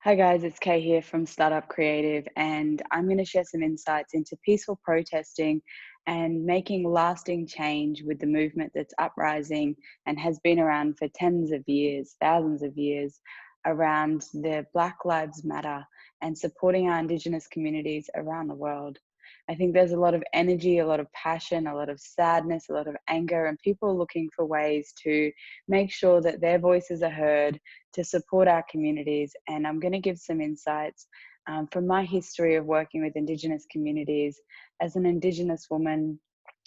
Hi guys, it's Kay here from Startup Creative, and I'm going to share some insights into peaceful protesting and making lasting change with the movement that's uprising and has been around for tens of years, thousands of years, around the Black Lives Matter and supporting our Indigenous communities around the world. I think there's a lot of energy, a lot of passion, a lot of sadness, a lot of anger, and people looking for ways to make sure that their voices are heard to support our communities. And I'm going to give some insights from my history of working with Indigenous communities as an Indigenous woman,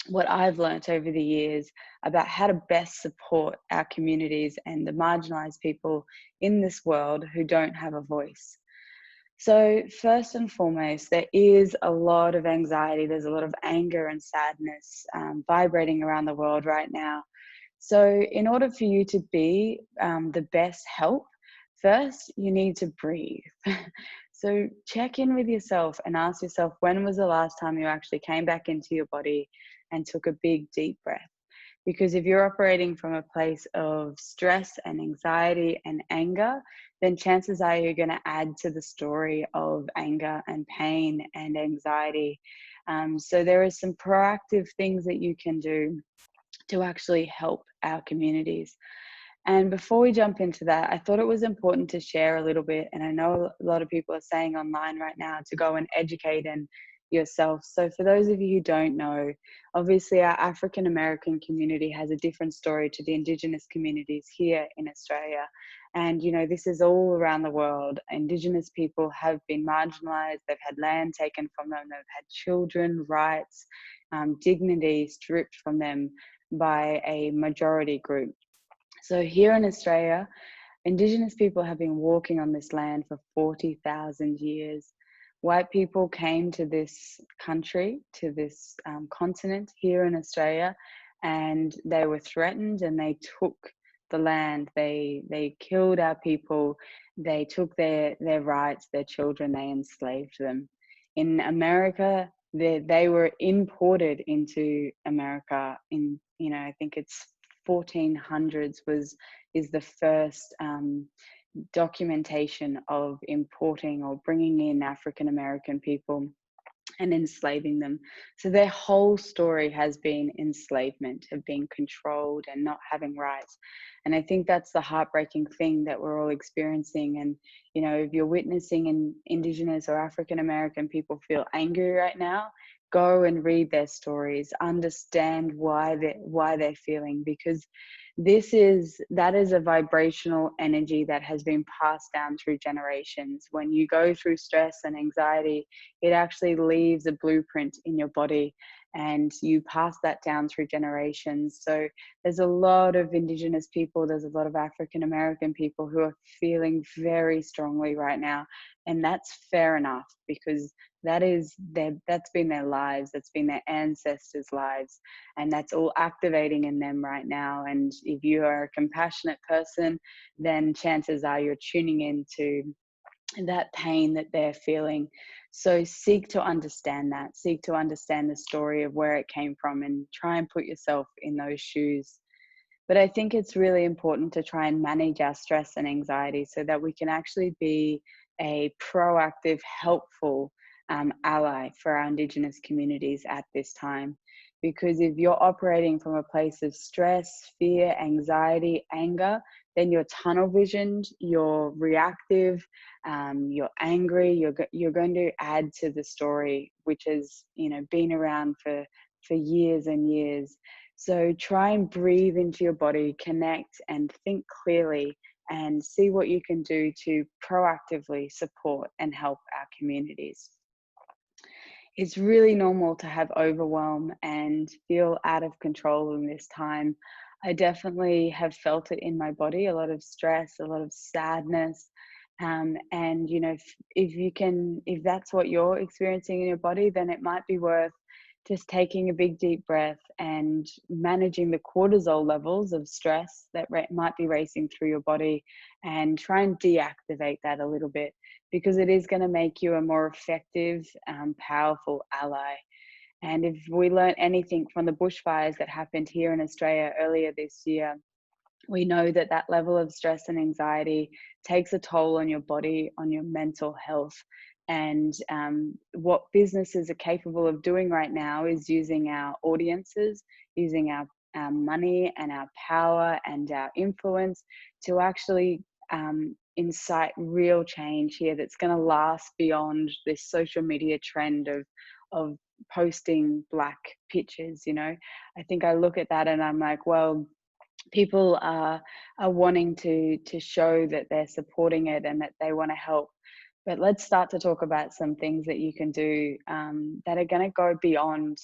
what I've learnt over the years about how to best support our communities and the marginalized people in this world who don't have a voice. So, first and foremost, there is a lot of anxiety, there's a lot of anger and sadness vibrating around the world right now. So, in order for you to be the best help, first you need to breathe. So, check in with yourself and ask yourself, when was the last time you actually came back into your body and took a big, deep breath? Because if you're operating from a place of stress and anxiety and anger, then chances are you're going to add to the story of anger and pain and anxiety. So, there are some proactive things that you can do to actually help our communities. And before we jump into that, I thought it was important to share a little bit. And I know a lot of people are saying online right now to go and educate and yourself. So for those of you who don't know, obviously our African American community has a different story to the Indigenous communities here in Australia. And this is all around the world. Indigenous people have been marginalized, they've had land taken from them, they've had children, rights, dignity stripped from them by a majority group. So here in Australia, Indigenous people have been walking on this land for 40,000 years. White people came to this country, to this continent here in Australia, and they were threatened and they took the land. They killed our people. They took their rights, their children, they enslaved them. In America, they were imported into America in, I think it's 1400s is the first documentation of importing or bringing in African American people and enslaving them. So their whole story has been enslavement, of being controlled and not having rights. And I think that's the heartbreaking thing that we're all experiencing. And if you're witnessing Indigenous or African American people feel angry right now, go and read their stories, understand why they're feeling, because that is a vibrational energy that has been passed down through generations. When you go through stress and anxiety, it actually leaves a blueprint in your body and you pass that down through generations. So there's a lot of Indigenous people, there's a lot of African American people who are feeling very strongly right now. And that's fair enough, because that's been their lives, that's been their ancestors' lives, and that's all activating in them right now. And if you are a compassionate person, then chances are you're tuning into that pain that they're feeling. So seek to understand that, seek to understand the story of where it came from and try and put yourself in those shoes. But I think it's really important to try and manage our stress and anxiety so that we can actually be a proactive, helpful ally for our Indigenous communities at this time. Because if you're operating from a place of stress, fear, anxiety, anger, then you're tunnel visioned, you're reactive, you're angry, you're going to add to the story, which has been around for years and years. So try and breathe into your body, connect and think clearly, and see what you can do to proactively support and help our communities. It's really normal to have overwhelm and feel out of control in this time. I definitely have felt it in my body, a lot of stress, a lot of sadness. And if that's what you're experiencing in your body, then it might be worth just taking a big deep breath and managing the cortisol levels of stress that might be racing through your body, and try and deactivate that a little bit, because it is going to make you a more effective, powerful ally. And if we learn anything from the bushfires that happened here in Australia earlier this year, We know that that level of stress and anxiety takes a toll on your body, on your mental health. And what businesses are capable of doing right now is using our audiences, using our money and our power and our influence to actually incite real change here that's going to last beyond this social media trend of posting black pictures. I think I look at that and I'm like, well, people are wanting to show that they're supporting it and that they want to help. But let's start to talk about some things that you can do that are going to go beyond,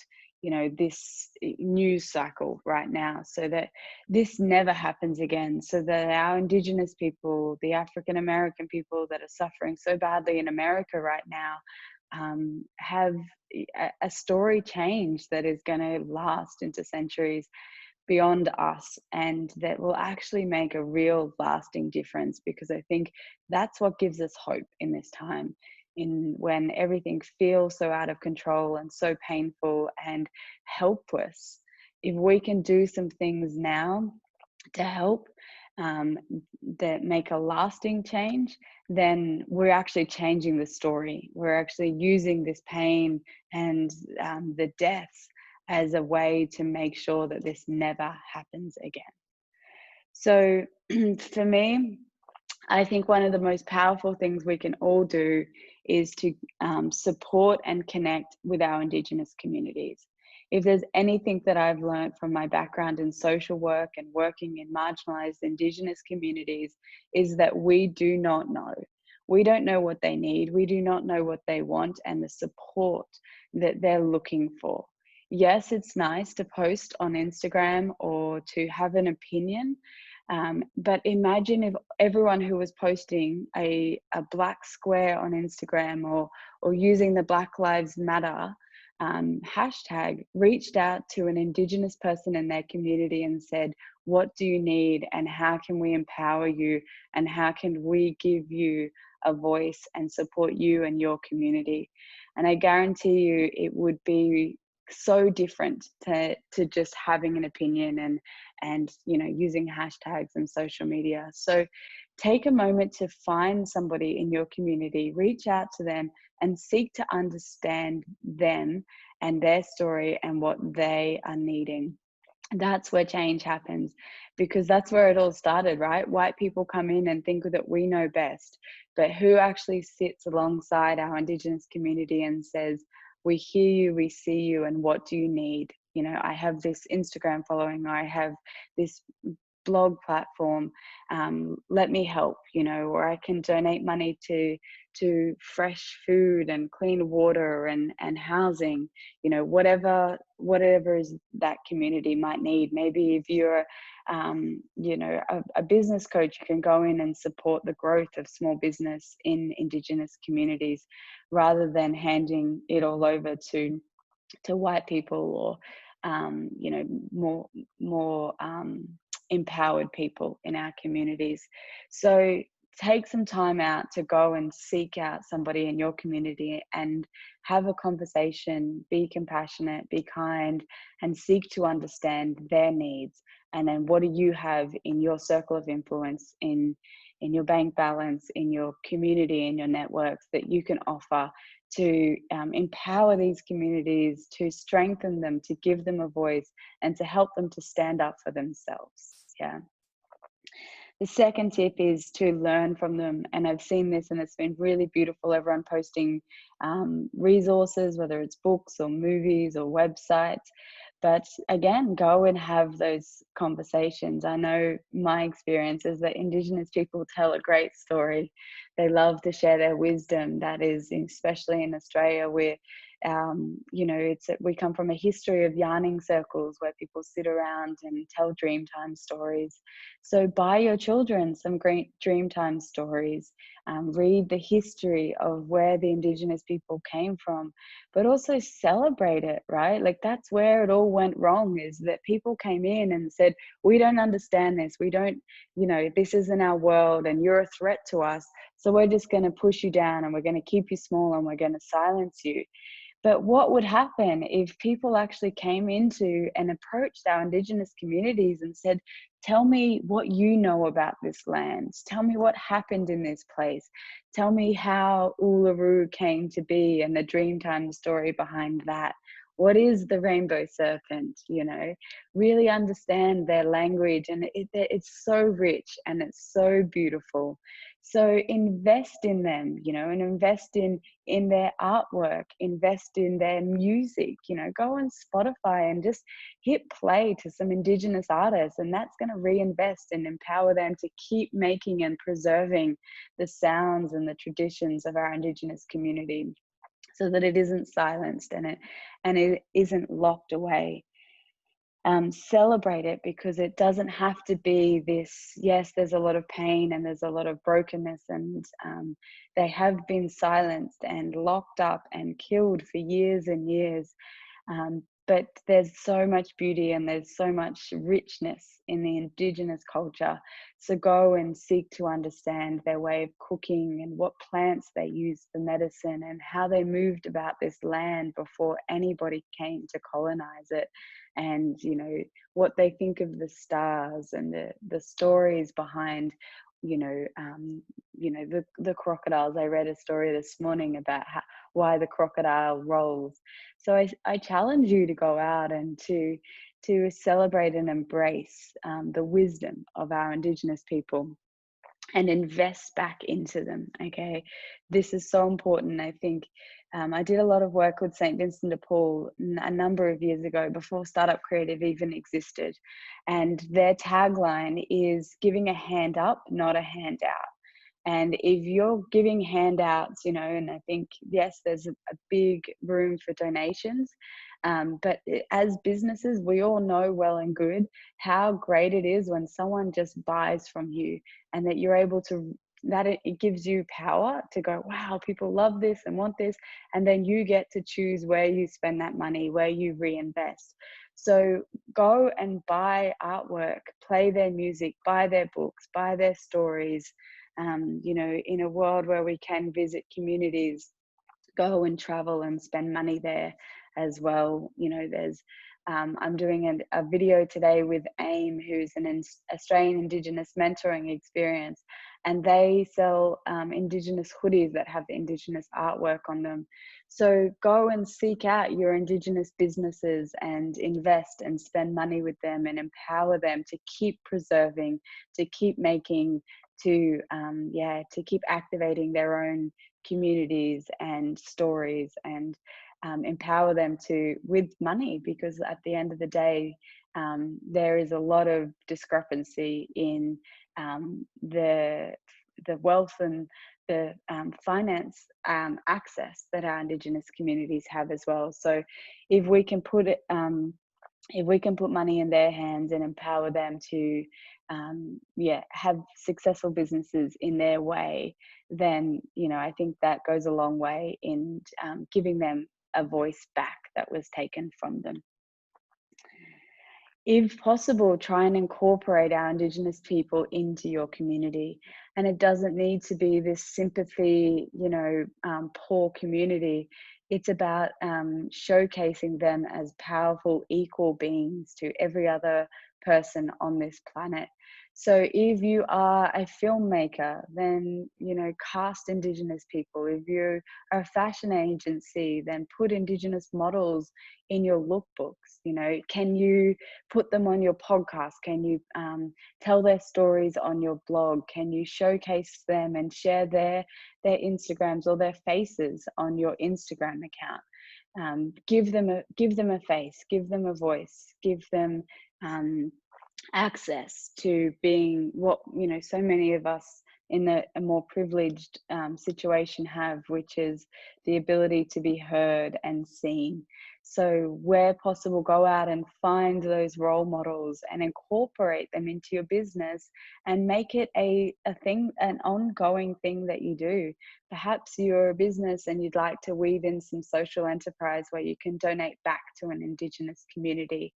this news cycle right now, so that this never happens again. So that our Indigenous people, the African American people that are suffering so badly in America right now, have a story change that is going to last into centuries beyond us, and that will actually make a real lasting difference. Because I think that's what gives us hope in this time, in when everything feels so out of control and so painful and helpless. If we can do some things now to help, um, that make a lasting change, then we're actually changing the story. We're actually using this pain and the deaths as a way to make sure that this never happens again. So for me, I think one of the most powerful things we can all do is to support and connect with our Indigenous communities. If there's anything that I've learned from my background in social work and working in marginalized Indigenous communities, is that we do not know. We don't know what they need. We do not know what they want and the support that they're looking for. Yes, it's nice to post on Instagram or to have an opinion, but imagine if everyone who was posting a black square on Instagram, or using the Black Lives Matter hashtag, reached out to an Indigenous person in their community and said, what do you need and how can we empower you and how can we give you a voice and support you and your community? And I guarantee you it would be so different to just having an opinion and using hashtags and social media. So take a moment to find somebody in your community, reach out to them and seek to understand them and their story and what they are needing. That's where change happens, because that's where it all started, right? White people come in and think that we know best, but who actually sits alongside our Indigenous community and says, we hear you, we see you, and what do you need? I have this Instagram following, or I have this blog platform, let me help, or I can donate money to fresh food and clean water and housing, whatever is that community might need. Maybe if you're a business coach, you can go in and support the growth of small business in Indigenous communities, rather than handing it all over to white people, or more empowered people in our communities. So take some time out to go and seek out somebody in your community and have a conversation. Be compassionate, be kind, and seek to understand their needs. And then what do you have in your circle of influence, in your bank balance, in your community, in your networks, that you can offer to empower these communities, to strengthen them, to give them a voice, and to help them to stand up for themselves. Yeah. The second tip is to learn from them. And I've seen this and it's been really beautiful. Everyone posting resources, whether it's books or movies or websites. But again, go and have those conversations. I know my experience is that Indigenous people tell a great story. They love to share their wisdom. That is, especially in Australia, where we come from a history of yarning circles where people sit around and tell Dreamtime stories. So buy your children some great Dreamtime stories. Read the history of where the Indigenous people came from, but also celebrate it, right? Like, that's where it all went wrong, is that people came in and said, we don't understand this. We don't, this isn't our world and you're a threat to us. So we're just going to push you down and we're going to keep you small and we're going to silence you. But what would happen if people actually came into and approached our Indigenous communities and said, tell me what you know about this land. Tell me what happened in this place. Tell me how Uluru came to be and the Dreamtime story behind that. What is the rainbow serpent? You know, really understand their language. And it's so rich and it's so beautiful. So invest in them, you know, and invest in their artwork, invest in their music, you know, go on Spotify and just hit play to some Indigenous artists, and that's going to reinvest and empower them to keep making and preserving the sounds and the traditions of our Indigenous community, so that it isn't silenced and it isn't locked away. Celebrate it, because it doesn't have to be this, yes, there's a lot of pain and there's a lot of brokenness, and they have been silenced and locked up and killed for years and years. But there's so much beauty and there's so much richness in the Indigenous culture. So go and seek to understand their way of cooking and what plants they use for medicine and how they moved about this land before anybody came to colonize it. And, you know, what they think of the stars and the stories behind, the crocodiles. I read a story this morning about why the crocodile rolls. So I challenge you to go out and to celebrate and embrace the wisdom of our Indigenous people and invest back into them. Okay, this is so important. I think I did a lot of work with St. Vincent de Paul a number of years ago, before Startup Creative even existed, and their tagline is giving a hand up, not a handout. And if you're giving handouts, you know, and I think, yes, there's a big room for donations, but as businesses, we all know well and good how great it is when someone just buys from you, and that you're able to, that it gives you power to go, wow, people love this and want this. And then you get to choose where you spend that money, where you reinvest. So go and buy artwork, play their music, buy their books, buy their stories. In a world where we can visit communities, go and travel and spend money there as well. You know, I'm doing a video today with AIM, who's an Australian Indigenous mentoring experience, and they sell Indigenous hoodies that have the Indigenous artwork on them. So go and seek out your Indigenous businesses and invest and spend money with them and empower them to keep preserving, to keep making, to keep activating their own communities and stories, and empower them to with money, because at the end of the day, there is a lot of discrepancy in the wealth and the finance access that our Indigenous communities have as well. So if we can put it if we can put money in their hands and empower them to have successful businesses in their way, then, you know, I think that goes a long way in giving them a voice back that was taken from them. If possible, try and incorporate our Indigenous people into your community. And it doesn't need to be this sympathy, poor community. It's about showcasing them as powerful, equal beings to every other person on this planet. So if you are a filmmaker, then, you know, cast Indigenous people. If you are a fashion agency, then put Indigenous models in your lookbooks. You know, can you put them on your podcast? Can you tell their stories on your blog? Can you showcase them and share their Instagrams or their faces on your Instagram account? Give them a face, give them a voice, give them access to being what, you know, so many of us in a more privileged situation have, which is the ability to be heard and seen. So where possible, go out and find those role models and incorporate them into your business and make it a thing, an ongoing thing that you do. Perhaps you're a business and you'd like to weave in some social enterprise where you can donate back to an Indigenous community.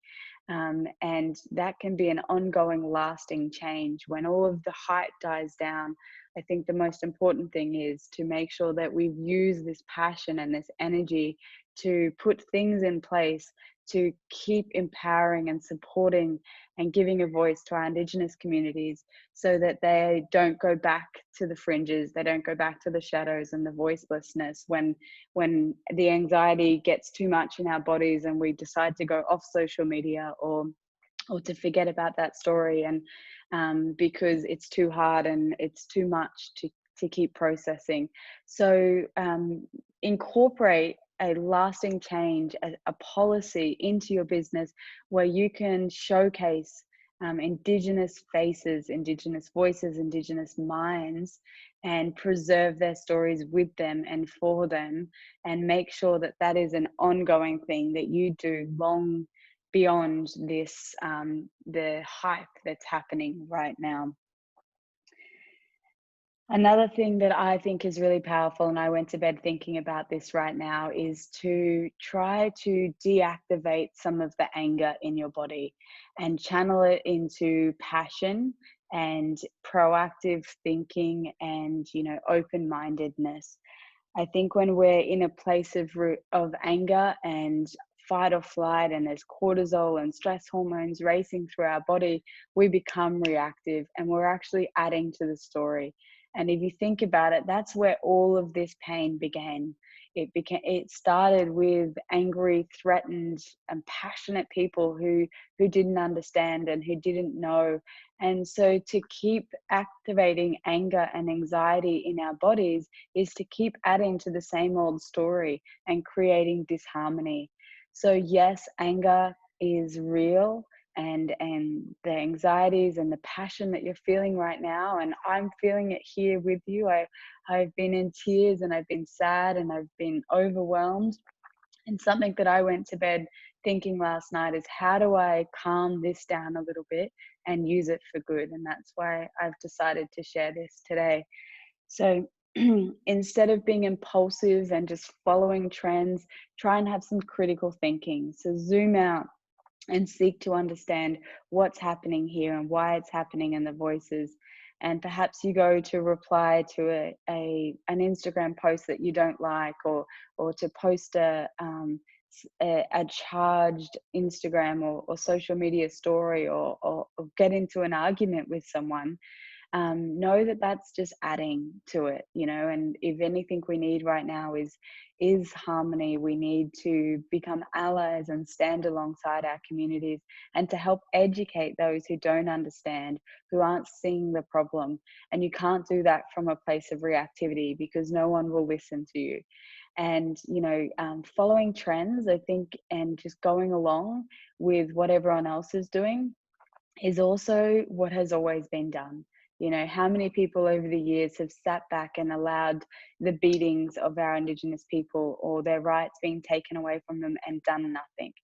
And that can be an ongoing, lasting change. When all of the hype dies down, I think the most important thing is to make sure that we use this passion and this energy to put things in place to keep empowering and supporting and giving a voice to our Indigenous communities so that they don't go back to the fringes, they don't go back to the shadows and the voicelessness when the anxiety gets too much in our bodies and we decide to go off social media or to forget about that story, and because it's too hard and it's too much to keep processing. So incorporate a lasting change, a policy into your business where you can showcase Indigenous faces, Indigenous voices, Indigenous minds, and preserve their stories with them and for them, and make sure that that is an ongoing thing that you do long beyond this, the hype that's happening right now. Another thing that I think is really powerful, and I went to bed thinking about this right now, is to try to deactivate some of the anger in your body and channel it into passion and proactive thinking and, open-mindedness. I think when we're in a place of anger and fight or flight, and there's cortisol and stress hormones racing through our body, we become reactive and we're actually adding to the story. And if you think about it, that's where all of this pain began. It started with angry, threatened, and passionate people who didn't understand and who didn't know. And so to keep activating anger and anxiety in our bodies is to keep adding to the same old story and creating disharmony. So yes, anger is real, and the anxieties and the passion that you're feeling right now, and I'm feeling it here with you. I've been in tears and I've been sad and I've been overwhelmed. And something that I went to bed thinking last night is, how do I calm this down a little bit and use it for good? And that's why I've decided to share this today. So instead of being impulsive and just following trends, try and have some critical thinking. So zoom out and seek to understand what's happening here and why it's happening, and the voices. And perhaps you go to reply to an Instagram post that you don't like, or to post a charged Instagram or social media story, or get into an argument with someone. Know that that's just adding to it, and if anything we need right now is harmony. We need to become allies and stand alongside our communities, and to help educate those who don't understand, who aren't seeing the problem. And you can't do that from a place of reactivity, because no one will listen to you. And following trends, I think, and just going along with what everyone else is doing is also what has always been done. How many people over the years have sat back and allowed the beatings of our Indigenous people or their rights being taken away from them and done nothing?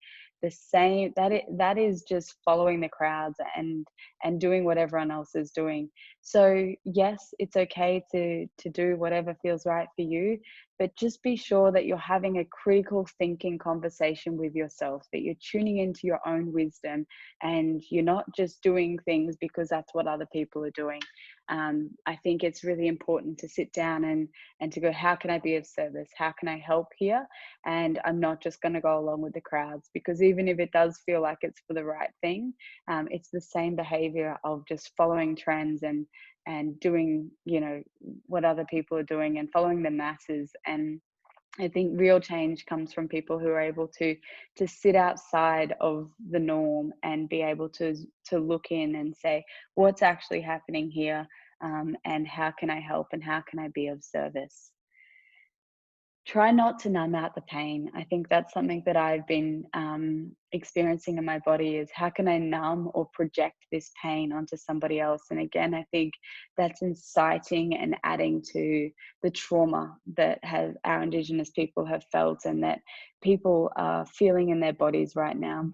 The same, that is just following the crowds and doing what everyone else is doing. So yes, it's okay to do whatever feels right for you, but just be sure that you're having a critical thinking conversation with yourself, that you're tuning into your own wisdom, and you're not just doing things because that's what other people are doing. I think it's really important to sit down and to go, how can I be of service? How can I help here? And I'm not just going to go along with the crowds, because even if it does feel like it's for the right thing, it's the same behavior of just following trends and doing, what other people are doing and following the masses. And I think real change comes from people who are able to sit outside of the norm and be able to look in and say, what's actually happening here, and how can I help and how can I be of service? Try not to numb out the pain. I think that's something that I've been experiencing in my body, is how can I numb or project this pain onto somebody else? And again, I think that's inciting and adding to the trauma that our Indigenous people have felt, and that people are feeling in their bodies right now.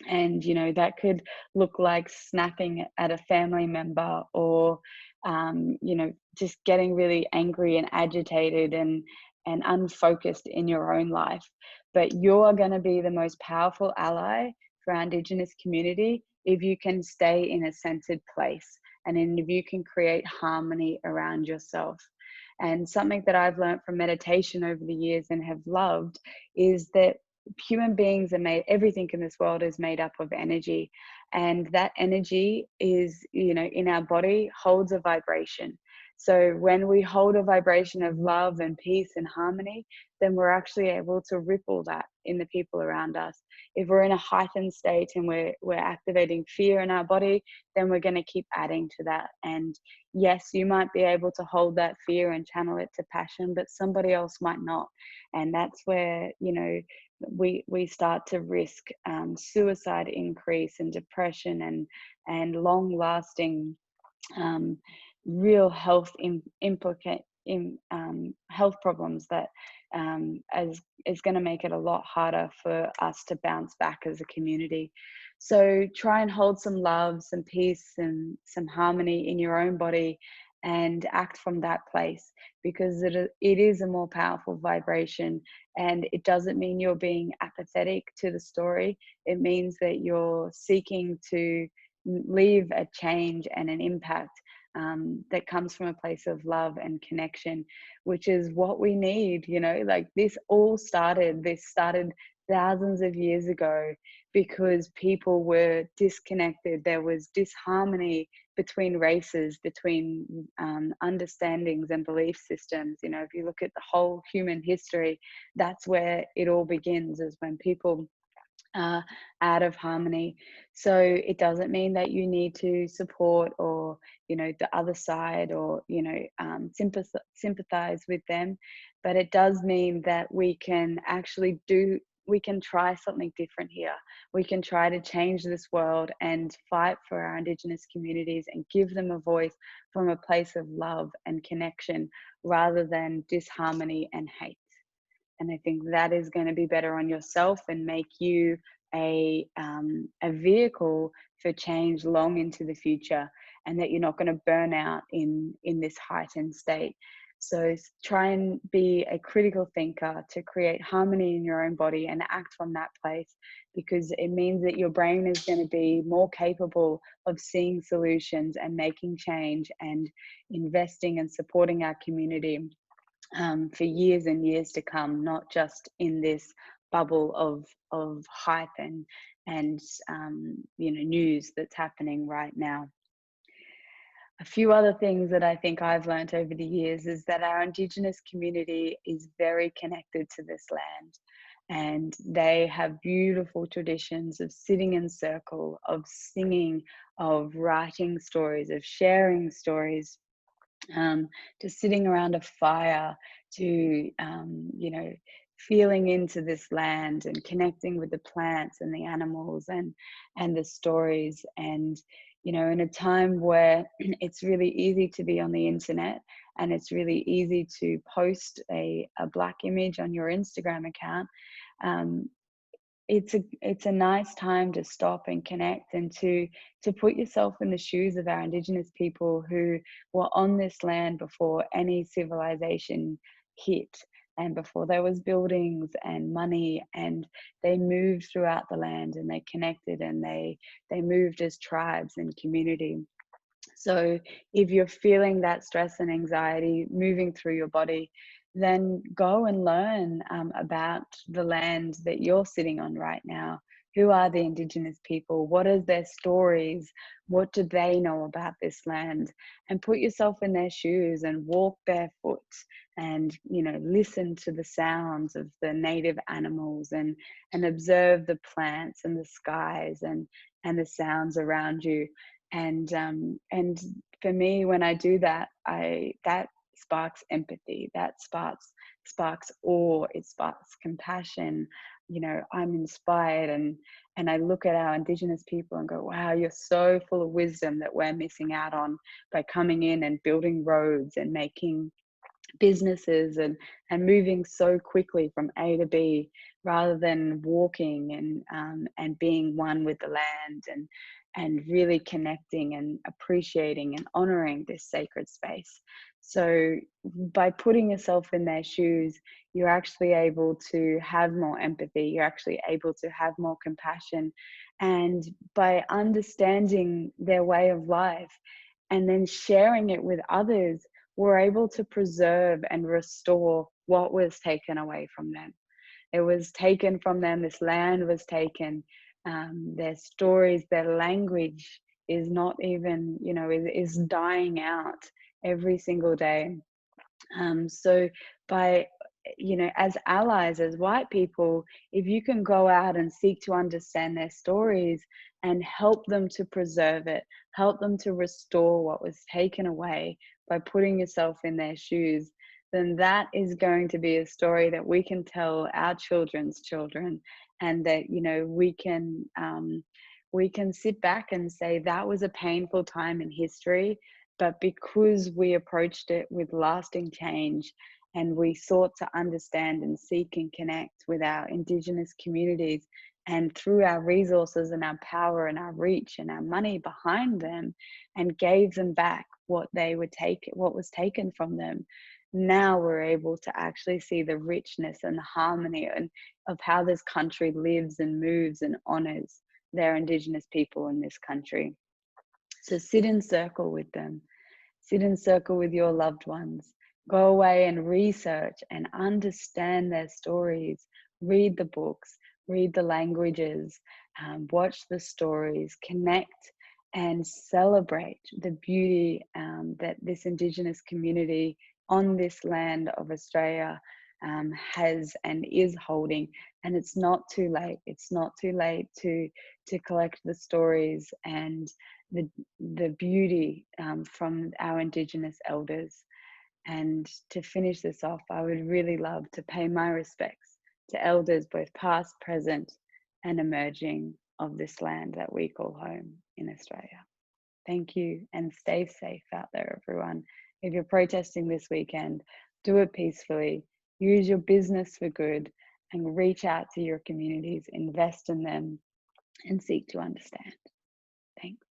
And that could look like snapping at a family member, or just getting really angry and agitated and unfocused in your own life. But you're going to be the most powerful ally for our Indigenous community if you can stay in a centered place, and if you can create harmony around yourself. And something that I've learned from meditation over the years and have loved is that human beings are made, everything in this world is made up of energy. And that energy is, in our body holds a vibration. So when we hold a vibration of love and peace and harmony, then we're actually able to ripple that in the people around us. If we're in a heightened state and we're activating fear in our body, then we're going to keep adding to that. And yes, you might be able to hold that fear and channel it to passion, but somebody else might not. And that's where, we start to risk suicide increase and depression and long lasting um, real health health problems that as is going to make it a lot harder for us to bounce back as a community. So try and hold some love, some peace, and some harmony in your own body, and act from that place, because it is a more powerful vibration. And it doesn't mean you're being apathetic to the story. It means that you're seeking to leave a change and an impact that comes from a place of love and connection, which is what we need. Like this started thousands of years ago because people were disconnected. There was disharmony between races, between understandings and belief systems. If you look at the whole human history, that's where it all begins, is when people out of harmony. So it doesn't mean that you need to support or the other side, or sympathize with them, but it does mean that we can try something different here. We can try to change this world and fight for our Indigenous communities and give them a voice from a place of love and connection, rather than disharmony and hate. And I think that is going to be better on yourself and make you a vehicle for change long into the future, and that you're not going to burn out in this heightened state. So try and be a critical thinker to create harmony in your own body and act from that place, because it means that your brain is going to be more capable of seeing solutions and making change and investing and supporting our community for years and years to come, not just in this bubble of hype and news that's happening right now. A few other things that I think I've learned over the years is that our Indigenous community is very connected to this land, and they have beautiful traditions of sitting in circle, of singing, of writing stories, of sharing stories, to sitting around a fire, to feeling into this land and connecting with the plants and the animals and the stories. And in a time where it's really easy to be on the internet, and it's really easy to post a black image on your Instagram account, um, it's a nice time to stop and connect, and to put yourself in the shoes of our Indigenous people who were on this land before any civilization hit, and before there was buildings and money, and they moved throughout the land, and they connected, and they moved as tribes and community. So if you're feeling that stress and anxiety moving through your body, then go and learn about the land that you're sitting on right now. Who are the Indigenous people? What are their stories? What do they know about this land? And put yourself in their shoes and walk barefoot, and listen to the sounds of the native animals, and observe the plants and the skies and the sounds around you. And for me, when I do that, that sparks empathy, that sparks awe, it sparks compassion. I'm inspired, and I look at our Indigenous people and go, wow, you're so full of wisdom that we're missing out on by coming in and building roads and making businesses and moving so quickly from A to B, rather than walking and being one with the land, and really connecting and appreciating and honoring this sacred space. So by putting yourself in their shoes, you're actually able to have more empathy, you're actually able to have more compassion. And by understanding their way of life and then sharing it with others, were able to preserve and restore what was taken away from them. It was taken from them, this land was taken, their stories, their language is not even, is dying out every single day. So by, as allies, as white people, if you can go out and seek to understand their stories and help them to preserve it, help them to restore what was taken away by putting yourself in their shoes, then that is going to be a story that we can tell our children's children, and that, we can sit back and say that was a painful time in history, but because we approached it with lasting change and we sought to understand and seek and connect with our Indigenous communities, and through our resources and our power and our reach and our money behind them, and gave them back what what was taken from them, now we're able to actually see the richness and the harmony of how this country lives and moves and honors their Indigenous people in this country. So sit in circle with them. Sit in circle with your loved ones. Go away and research and understand their stories. Read the books, read the languages, watch the stories, connect and celebrate the beauty that this Indigenous community on this land of Australia has and is holding. And it's not too late. It's not too late to collect the stories and the beauty from our Indigenous elders. And to finish this off, I would really love to pay my respects to elders, both past, present, and emerging, of this land that we call home in Australia. Thank you, and stay safe out there, everyone. If you're protesting this weekend, do it peacefully, use your business for good, and reach out to your communities, invest in them, and seek to understand. Thanks.